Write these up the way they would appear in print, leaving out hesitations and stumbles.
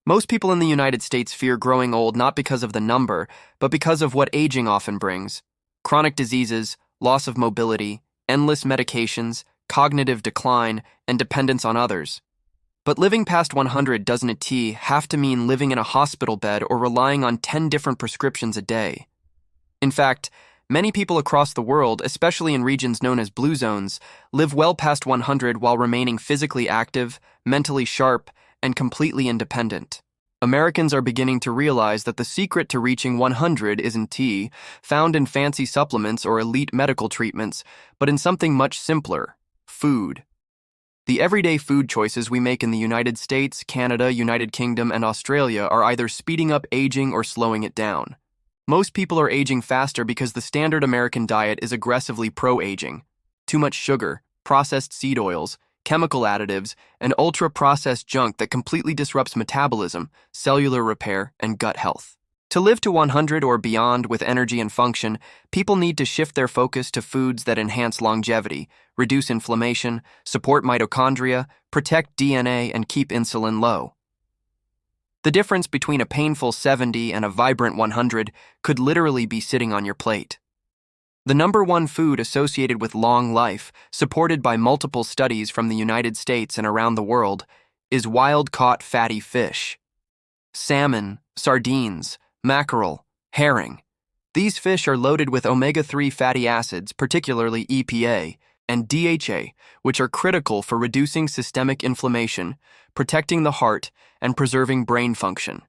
Most people in the United States fear growing old not because of the number, but because of what aging often brings: chronic diseases, loss of mobility, endless medications, cognitive decline, and dependence on others. But living past 100 doesn't have to mean living in a hospital bed or relying on 10 different prescriptions a day. In fact, many people across the world, especially in regions known as blue zones, live well past 100 while remaining physically active, mentally sharp, and completely independent. Americans are beginning to realize that the secret to reaching 100 isn't found in fancy supplements or elite medical treatments, but in something much simpler: food. The everyday food choices we make in the United States, Canada, United Kingdom, and Australia are either speeding up aging or slowing it down. Most people are aging faster because the standard American diet is aggressively pro-aging. Too much sugar, processed seed oils, chemical additives, and ultra-processed junk that completely disrupts metabolism, cellular repair, and gut health. To live to 100 or beyond with energy and function, people need to shift their focus to foods that enhance longevity, reduce inflammation, support mitochondria, protect DNA, and keep insulin low. The difference between a painful 70 and a vibrant 100 could literally be sitting on your plate. The number one food associated with long life, supported by multiple studies from the United States and around the world, is wild-caught fatty fish. Salmon, sardines, mackerel, herring. These fish are loaded with omega-3 fatty acids, particularly EPA, and DHA, which are critical for reducing systemic inflammation, protecting the heart, and preserving brain function.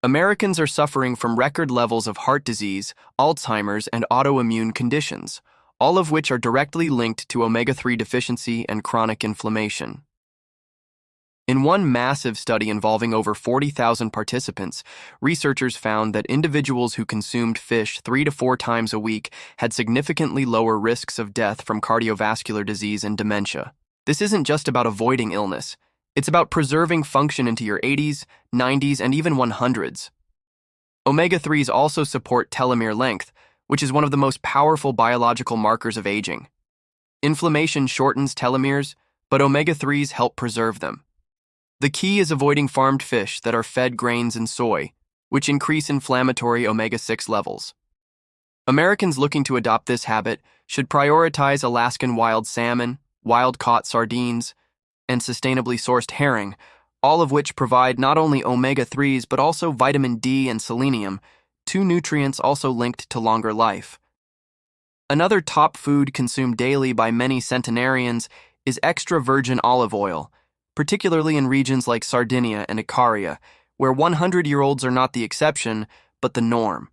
Americans are suffering from record levels of heart disease, Alzheimer's, and autoimmune conditions, all of which are directly linked to omega-3 deficiency and chronic inflammation. In one massive study involving over 40,000 participants, researchers found that individuals who consumed fish 3 to 4 times a week had significantly lower risks of death from cardiovascular disease and dementia. This isn't just about avoiding illness. It's about preserving function into your 80s, 90s, and even 100s. Omega-3s also support telomere length, which is one of the most powerful biological markers of aging. Inflammation shortens telomeres, but omega-3s help preserve them. The key is avoiding farmed fish that are fed grains and soy, which increase inflammatory omega-6 levels. Americans looking to adopt this habit should prioritize Alaskan wild salmon, wild-caught sardines, and sustainably sourced herring, all of which provide not only omega-3s but also vitamin D and selenium, 2 nutrients also linked to longer life. Another top food consumed daily by many centenarians is extra virgin olive oil, particularly in regions like Sardinia and Icaria, where 100-year-olds are not the exception, but the norm.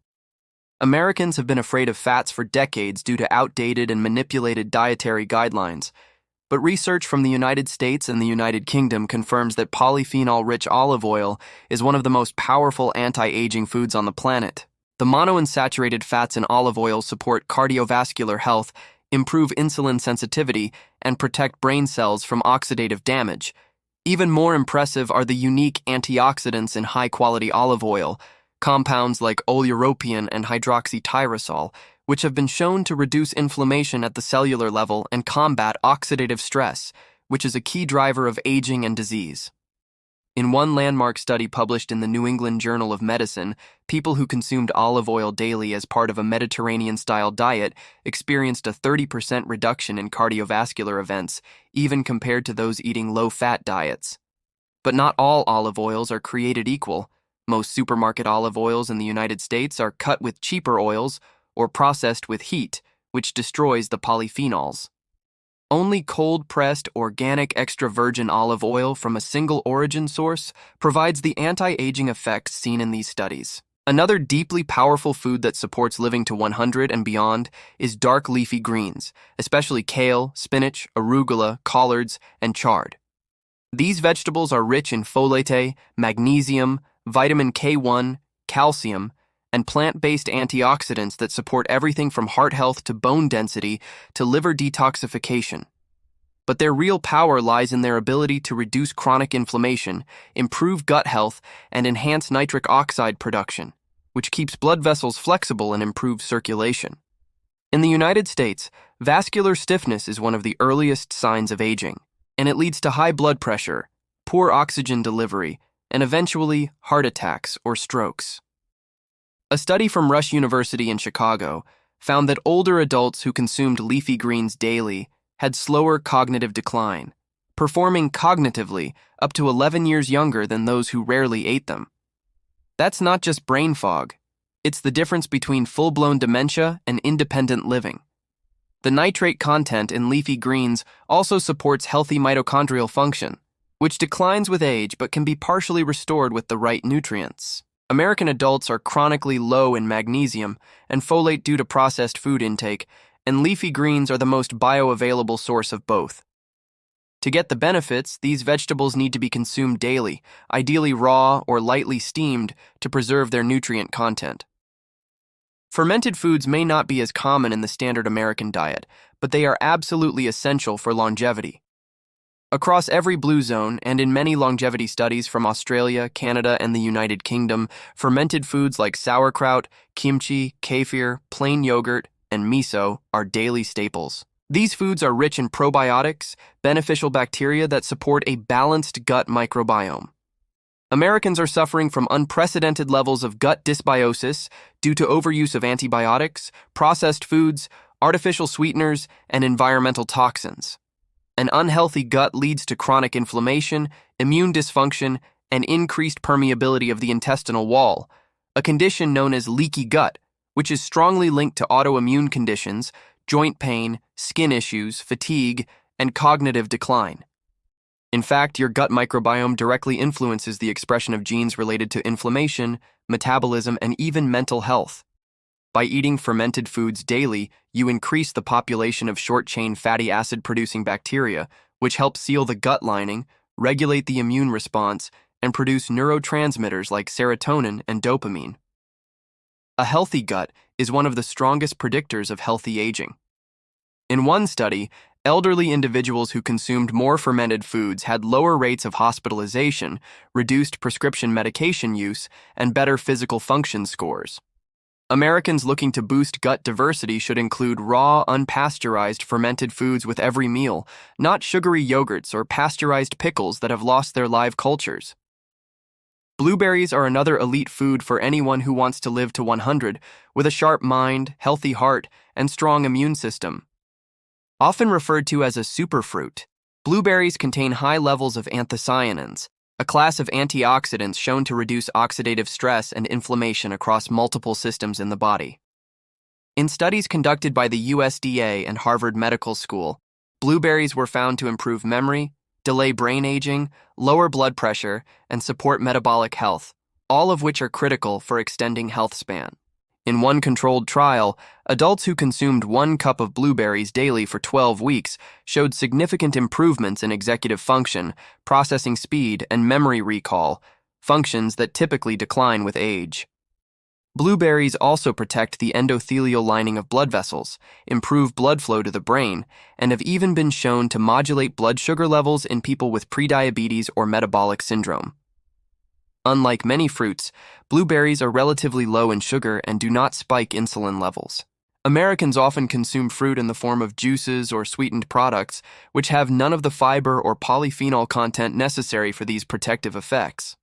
Americans have been afraid of fats for decades due to outdated and manipulated dietary guidelines, but research from the United States and the United Kingdom confirms that polyphenol-rich olive oil is one of the most powerful anti-aging foods on the planet. The monounsaturated fats in olive oil support cardiovascular health, improve insulin sensitivity, and protect brain cells from oxidative damage. Even more impressive are the unique antioxidants in high-quality olive oil, compounds like oleuropein and hydroxytyrosol, which have been shown to reduce inflammation at the cellular level and combat oxidative stress, which is a key driver of aging and disease. In one landmark study published in the New England Journal of Medicine, people who consumed olive oil daily as part of a Mediterranean-style diet experienced a 30% reduction in cardiovascular events, even compared to those eating low-fat diets. But not all olive oils are created equal. Most supermarket olive oils in the United States are cut with cheaper oils or processed with heat, which destroys the polyphenols. Only cold-pressed, organic extra virgin olive oil from a single origin source provides the anti-aging effects seen in these studies. Another deeply powerful food that supports living to 100 and beyond is dark leafy greens, especially kale, spinach, arugula, collards, and chard. These vegetables are rich in folate, magnesium, vitamin K1, calcium, and plant-based antioxidants that support everything from heart health to bone density to liver detoxification. But their real power lies in their ability to reduce chronic inflammation, improve gut health, and enhance nitric oxide production, which keeps blood vessels flexible and improves circulation. In the United States, vascular stiffness is one of the earliest signs of aging, and it leads to high blood pressure, poor oxygen delivery, and eventually heart attacks or strokes. A study from Rush University in Chicago found that older adults who consumed leafy greens daily had slower cognitive decline, performing cognitively up to 11 years younger than those who rarely ate them. That's not just brain fog. It's the difference between full-blown dementia and independent living. The nitrate content in leafy greens also supports healthy mitochondrial function, which declines with age but can be partially restored with the right nutrients. American adults are chronically low in magnesium and folate due to processed food intake, and leafy greens are the most bioavailable source of both. To get the benefits, these vegetables need to be consumed daily, ideally raw or lightly steamed to preserve their nutrient content. Fermented foods may not be as common in the standard American diet, but they are absolutely essential for longevity. Across every blue zone and in many longevity studies from Australia, Canada, and the United Kingdom, fermented foods like sauerkraut, kimchi, kefir, plain yogurt, and miso are daily staples. These foods are rich in probiotics, beneficial bacteria that support a balanced gut microbiome. Americans are suffering from unprecedented levels of gut dysbiosis due to overuse of antibiotics, processed foods, artificial sweeteners, and environmental toxins. An unhealthy gut leads to chronic inflammation, immune dysfunction, and increased permeability of the intestinal wall, a condition known as leaky gut, which is strongly linked to autoimmune conditions, joint pain, skin issues, fatigue, and cognitive decline. In fact, your gut microbiome directly influences the expression of genes related to inflammation, metabolism, and even mental health. By eating fermented foods daily, you increase the population of short-chain fatty acid-producing bacteria, which help seal the gut lining, regulate the immune response, and produce neurotransmitters like serotonin and dopamine. A healthy gut is one of the strongest predictors of healthy aging. In one study, elderly individuals who consumed more fermented foods had lower rates of hospitalization, reduced prescription medication use, and better physical function scores. Americans looking to boost gut diversity should include raw, unpasteurized fermented foods with every meal, not sugary yogurts or pasteurized pickles that have lost their live cultures. Blueberries are another elite food for anyone who wants to live to 100 with a sharp mind, healthy heart, and strong immune system. Often referred to as a superfruit, blueberries contain high levels of anthocyanins, a class of antioxidants shown to reduce oxidative stress and inflammation across multiple systems in the body. In studies conducted by the USDA and Harvard Medical School, blueberries were found to improve memory, delay brain aging, lower blood pressure, and support metabolic health, all of which are critical for extending health span. In one controlled trial, adults who consumed 1 cup of blueberries daily for 12 weeks showed significant improvements in executive function, processing speed, and memory recall, functions that typically decline with age. Blueberries also protect the endothelial lining of blood vessels, improve blood flow to the brain, and have even been shown to modulate blood sugar levels in people with prediabetes or metabolic syndrome. Unlike many fruits, blueberries are relatively low in sugar and do not spike insulin levels. Americans often consume fruit in the form of juices or sweetened products, which have none of the fiber or polyphenol content necessary for these protective effects.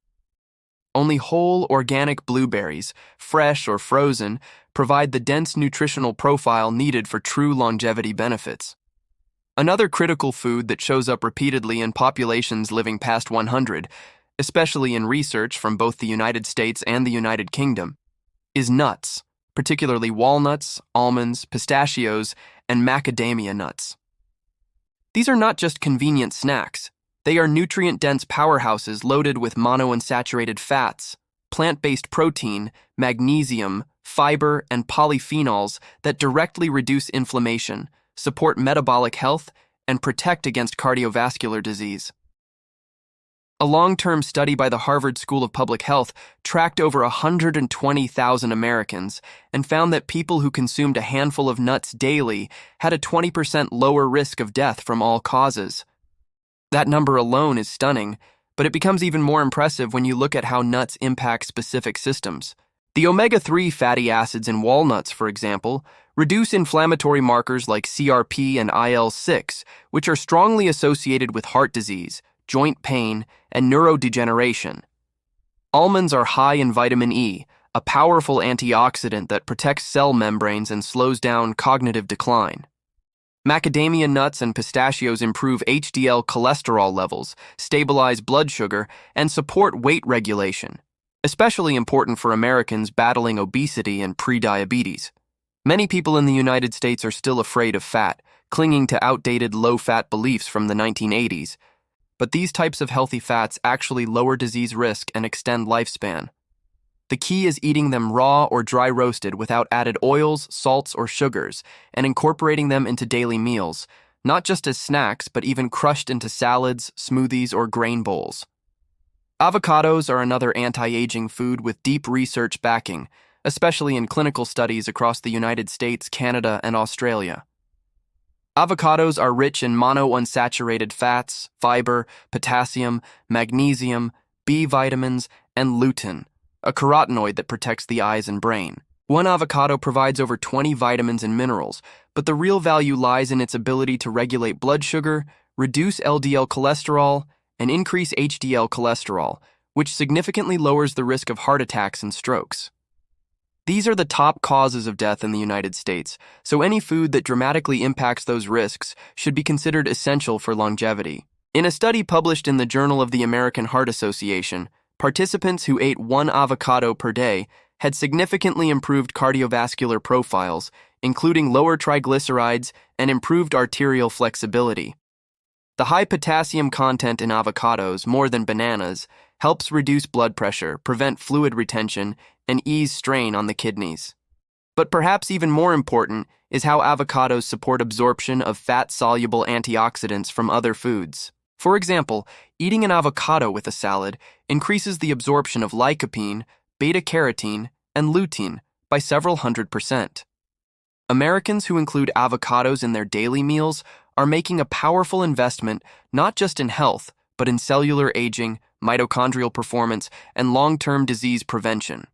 Only whole, organic blueberries, fresh or frozen, provide the dense nutritional profile needed for true longevity benefits. Another critical food that shows up repeatedly in populations living past 100, especially in research from both the United States and the United Kingdom, is nuts, particularly walnuts, almonds, pistachios, and macadamia nuts. These are not just convenient snacks. They are nutrient-dense powerhouses loaded with monounsaturated fats, plant-based protein, magnesium, fiber, and polyphenols that directly reduce inflammation, support metabolic health, and protect against cardiovascular disease. A long-term study by the Harvard School of Public Health tracked over 120,000 Americans and found that people who consumed a handful of nuts daily had a 20% lower risk of death from all causes. That number alone is stunning, but it becomes even more impressive when you look at how nuts impact specific systems. The omega-3 fatty acids in walnuts, for example, reduce inflammatory markers like CRP and IL-6, which are strongly associated with heart disease, joint pain, and neurodegeneration. Almonds are high in vitamin E, a powerful antioxidant that protects cell membranes and slows down cognitive decline. Macadamia nuts and pistachios improve HDL cholesterol levels, stabilize blood sugar, and support weight regulation, especially important for Americans battling obesity and prediabetes. Many people in the United States are still afraid of fat, clinging to outdated low-fat beliefs from the 1980s. But these types of healthy fats actually lower disease risk and extend lifespan. The key is eating them raw or dry roasted without added oils, salts, or sugars, and incorporating them into daily meals, not just as snacks, but even crushed into salads, smoothies, or grain bowls. Avocados are another anti-aging food with deep research backing, especially in clinical studies across the United States, Canada, and Australia. Avocados are rich in monounsaturated fats, fiber, potassium, magnesium, B vitamins, and lutein, a carotenoid that protects the eyes and brain. One avocado provides over 20 vitamins and minerals, but the real value lies in its ability to regulate blood sugar, reduce LDL cholesterol, and increase HDL cholesterol, which significantly lowers the risk of heart attacks and strokes. These are the top causes of death in the United States, so any food that dramatically impacts those risks should be considered essential for longevity. In a study published in the Journal of the American Heart Association, participants who ate one avocado per day had significantly improved cardiovascular profiles, including lower triglycerides and improved arterial flexibility. The high potassium content in avocados, more than bananas, helps reduce blood pressure, prevent fluid retention, and ease strain on the kidneys. But perhaps even more important is how avocados support absorption of fat-soluble antioxidants from other foods. For example, eating an avocado with a salad increases the absorption of lycopene, beta-carotene, and lutein by several 100%. Americans who include avocados in their daily meals are making a powerful investment not just in health, but in cellular aging, mitochondrial performance, and long-term disease prevention.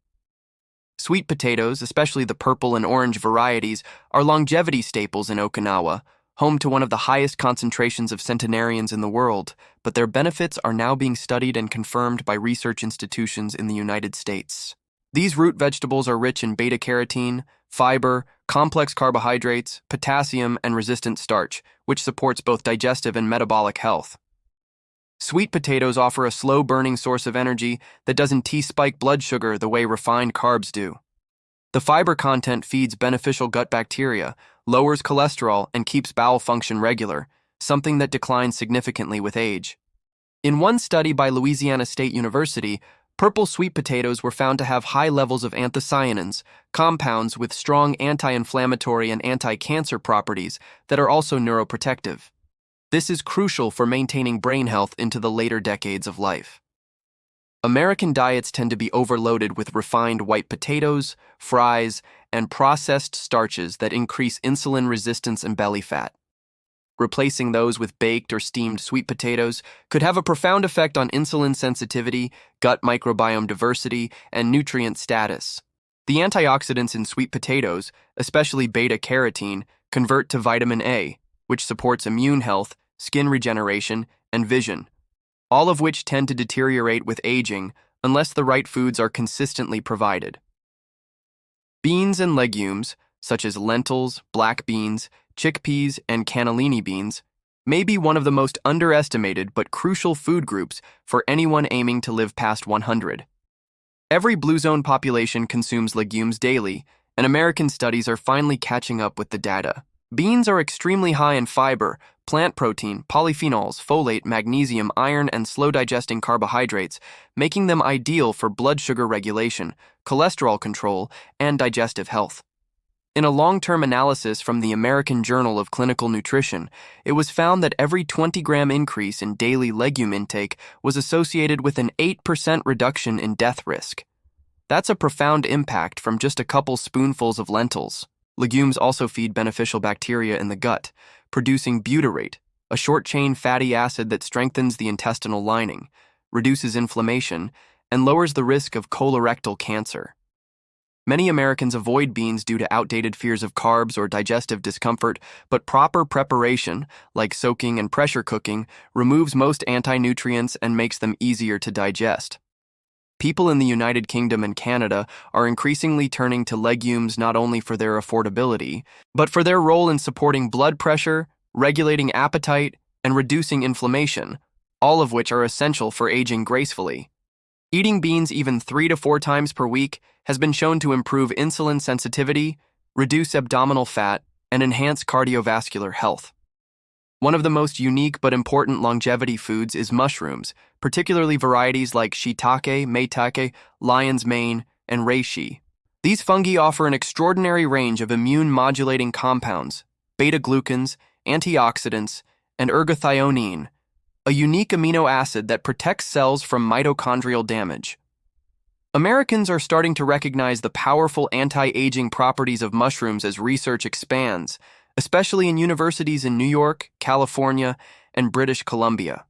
Sweet potatoes, especially the purple and orange varieties, are longevity staples in Okinawa, home to one of the highest concentrations of centenarians in the world, but their benefits are now being studied and confirmed by research institutions in the United States. These root vegetables are rich in beta-carotene, fiber, complex carbohydrates, potassium, and resistant starch, which supports both digestive and metabolic health. Sweet potatoes offer a slow-burning source of energy that doesn't T-spike blood sugar the way refined carbs do. The fiber content feeds beneficial gut bacteria, lowers cholesterol, and keeps bowel function regular, something that declines significantly with age. In one study by Louisiana State University, purple sweet potatoes were found to have high levels of anthocyanins, compounds with strong anti-inflammatory and anti-cancer properties that are also neuroprotective. This is crucial for maintaining brain health into the later decades of life. American diets tend to be overloaded with refined white potatoes, fries, and processed starches that increase insulin resistance and belly fat. Replacing those with baked or steamed sweet potatoes could have a profound effect on insulin sensitivity, gut microbiome diversity, and nutrient status. The antioxidants in sweet potatoes, especially beta-carotene, convert to vitamin A, which supports immune health, skin regeneration, and vision, all of which tend to deteriorate with aging unless the right foods are consistently provided. Beans and legumes, such as lentils, black beans, chickpeas, and cannellini beans, may be one of the most underestimated but crucial food groups for anyone aiming to live past 100. Every Blue Zone population consumes legumes daily, and American studies are finally catching up with the data. Beans are extremely high in fiber, plant protein, polyphenols, folate, magnesium, iron, and slow-digesting carbohydrates, making them ideal for blood sugar regulation, cholesterol control, and digestive health. In a long-term analysis from the American Journal of Clinical Nutrition, it was found that every 20-gram increase in daily legume intake was associated with an 8% reduction in death risk. That's a profound impact from just a couple spoonfuls of lentils. Legumes also feed beneficial bacteria in the gut, producing butyrate, a short-chain fatty acid that strengthens the intestinal lining, reduces inflammation, and lowers the risk of colorectal cancer. Many Americans avoid beans due to outdated fears of carbs or digestive discomfort, but proper preparation, like soaking and pressure cooking, removes most anti-nutrients and makes them easier to digest. People in the United Kingdom and Canada are increasingly turning to legumes not only for their affordability, but for their role in supporting blood pressure, regulating appetite, and reducing inflammation, all of which are essential for aging gracefully. Eating beans even 3 to 4 times per week has been shown to improve insulin sensitivity, reduce abdominal fat, and enhance cardiovascular health. One of the most unique but important longevity foods is mushrooms, particularly varieties like shiitake, maitake, lion's mane, and reishi. These fungi offer an extraordinary range of immune-modulating compounds, beta-glucans, antioxidants, and ergothioneine, a unique amino acid that protects cells from mitochondrial damage. Americans are starting to recognize the powerful anti-aging properties of mushrooms as research expands, especially in universities in New York, California, and British Columbia.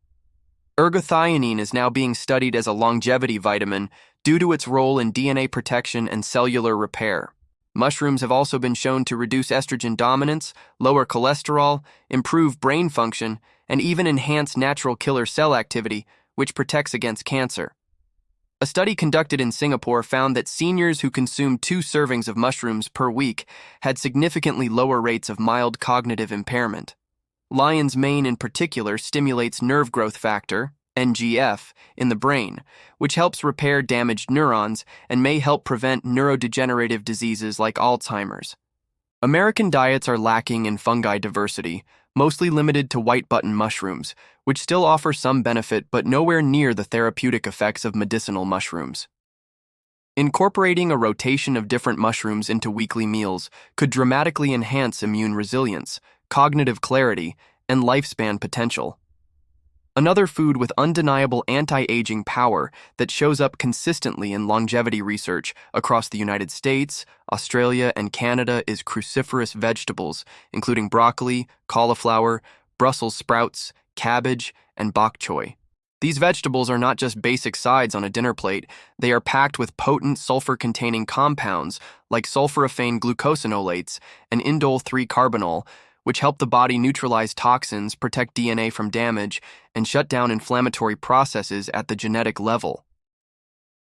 Ergothioneine is now being studied as a longevity vitamin due to its role in DNA protection and cellular repair. Mushrooms have also been shown to reduce estrogen dominance, lower cholesterol, improve brain function, and even enhance natural killer cell activity, which protects against cancer. A study conducted in Singapore found that seniors who consumed 2 servings of mushrooms per week had significantly lower rates of mild cognitive impairment. Lion's mane in particular stimulates nerve growth factor, NGF, in the brain, which helps repair damaged neurons and may help prevent neurodegenerative diseases like Alzheimer's. American diets are lacking in fungi diversity, mostly limited to white button mushrooms, which still offer some benefit but nowhere near the therapeutic effects of medicinal mushrooms. Incorporating a rotation of different mushrooms into weekly meals could dramatically enhance immune resilience, cognitive clarity, and lifespan potential. Another food with undeniable anti-aging power that shows up consistently in longevity research across the United States, Australia, and Canada is cruciferous vegetables, including broccoli, cauliflower, Brussels sprouts, cabbage, and bok choy. These vegetables are not just basic sides on a dinner plate, they are packed with potent sulfur-containing compounds like sulforaphane glucosinolates and indole-3-carbinol, which help the body neutralize toxins, protect DNA from damage, and shut down inflammatory processes at the genetic level.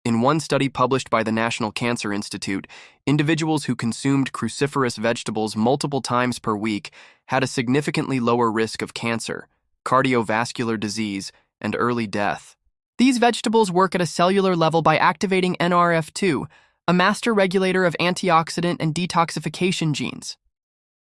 In one study published by the National Cancer Institute, individuals who consumed cruciferous vegetables multiple times per week had a significantly lower risk of cancer, cardiovascular disease, and early death. These vegetables work at a cellular level by activating NRF2, a master regulator of antioxidant and detoxification genes.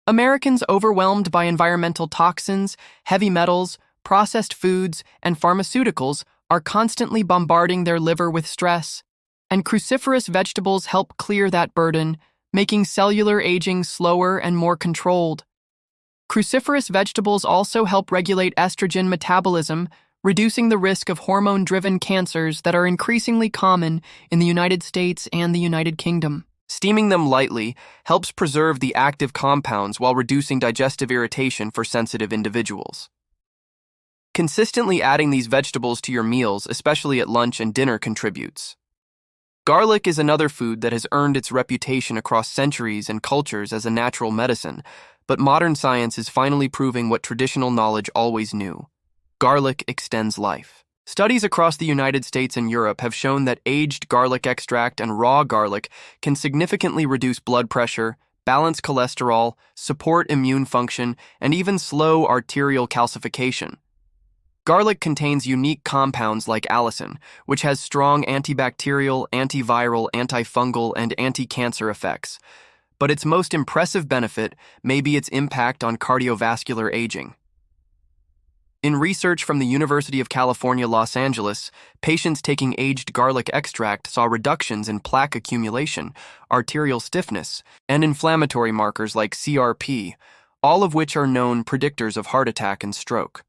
Americans overwhelmed by environmental toxins, heavy metals, processed foods, and pharmaceuticals are constantly bombarding their liver with stress, and cruciferous vegetables help clear that burden, making cellular aging slower and more controlled. Cruciferous vegetables also help regulate estrogen metabolism, reducing the risk of hormone-driven cancers that are increasingly common in the United States and the United Kingdom. Steaming them lightly helps preserve the active compounds while reducing digestive irritation for sensitive individuals. Consistently adding these vegetables to your meals, especially at lunch and dinner, contributes. Garlic is another food that has earned its reputation across centuries and cultures as a natural medicine, but modern science is finally proving what traditional knowledge always knew. Garlic extends life. Studies across the United States and Europe have shown that aged garlic extract and raw garlic can significantly reduce blood pressure, balance cholesterol, support immune function, and even slow arterial calcification. Garlic contains unique compounds like allicin, which has strong antibacterial, antiviral, antifungal, and anti-cancer effects. But its most impressive benefit may be its impact on cardiovascular aging. In research from the University of California, Los Angeles, patients taking aged garlic extract saw reductions in plaque accumulation, arterial stiffness, and inflammatory markers like CRP, all of which are known predictors of heart attack and stroke.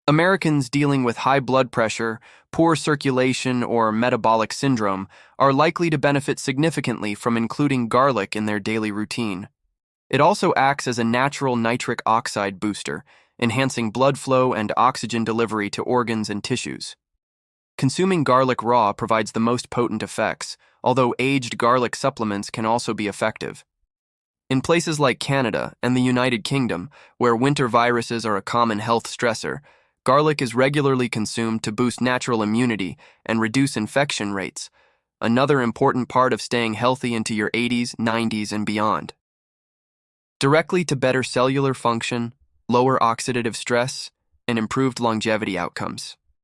Americans dealing with high blood pressure, poor circulation, or metabolic syndrome are likely to benefit significantly from including garlic in their daily routine. It also acts as a natural nitric oxide booster, enhancing blood flow and oxygen delivery to organs and tissues. Consuming garlic raw provides the most potent effects, although aged garlic supplements can also be effective. In places like Canada and the United Kingdom, where winter viruses are a common health stressor, Garlic is regularly consumed to boost natural immunity and reduce infection rates, another important part of staying healthy into your 80s, 90s, and beyond. Directly to better cellular function, lower oxidative stress, and improved longevity outcomes.